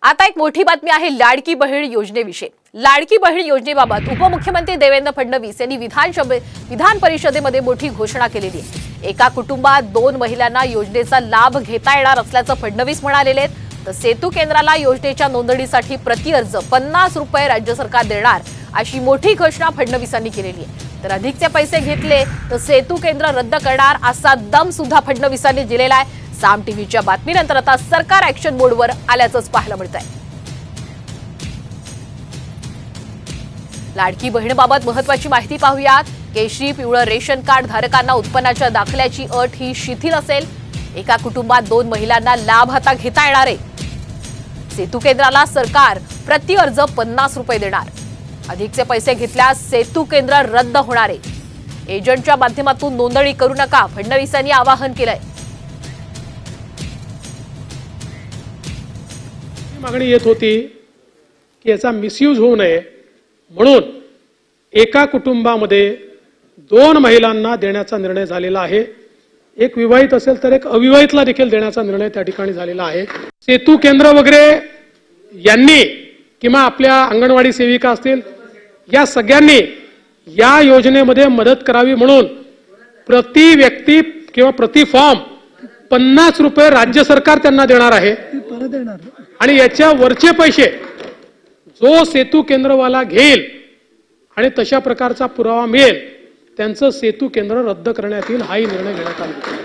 आता एक मोठी बातमी आहे लाडकी बहीण योजनेविषयी। लाडकी बहीण योजनेबाबत उपमुख्यमंत्री देवेंद्र फडणवीस यांनी विधान परिषदेमध्ये मोठी घोषणा केलेली आहे। एका कुटुंबात 2 महिलांना योजनेचा लाभ घेता येणार असल्याचं फडणवीस म्हणालेले आहेत। तर सेतू केंद्राला योजनेच्या नोंदणीसाठी प्रति अर्ज 50 रुपये राज्य सरकार देणार अशी मोठी घोषणा फडणवीसांनी केलेली आहे। तर अधिकचे पैसे घेतले तर सेतू केंद्र रद्द करणार असा दम सुद्धा फडणवीसांनी दिलेला आहे। साम टीव्हीच्या बातमीनंतर आता सरकार ऍक्शन मोडवर आल्याचंच पाहायला मिळतंय। लाडकी बहीणबाबत महत्त्वाची माहिती पाहूयात। केशरी पिवळं रेशन कार्ड धारकांना उत्पन्नाच्या दाखल्याची अट ही शिथिल असेल। एका कुटुंबात 2 महिलांना लाभ आता घेता येणार आहे। सेतू केंद्राला सरकार प्रति अर्ज 50 रुपये देणार। अधिकचे पैसे घेतल्यास सेतू केंद्र रद्द होणार आहे। एजंटच्या माध्यमातून नोंदणी करू नका, फडणवीसांनी आवाहन केलंय। मागणी येत होती की याचा मिसयूज होऊ नये म्हणून एका कुटुंबामध्ये 2 महिलांना देण्याचा निर्णय झालेला आहे। एक विवाहित असेल तर एक अविवाहितला देखील देण्याचा निर्णय त्या ठिकाणी झालेला आहे। सेतू केंद्र वगैरे यांनी किंवा आपल्या अंगणवाडी सेविका असतील या सगळ्यांनी या योजनेमध्ये मदत करावी म्हणून प्रति व्यक्ती किंवा प्रति फॉर्म 50 रुपये राज्य सरकार त्यांना देणार आहे। आणि याच्या वरचे पैसे जो सेतू केंद्रवाला घेईल आणि तशा प्रकारचा पुरावा मिळेल त्यांचं सेतू केंद्र रद्द करण्यात येईल हाही निर्णय घेण्यात आला।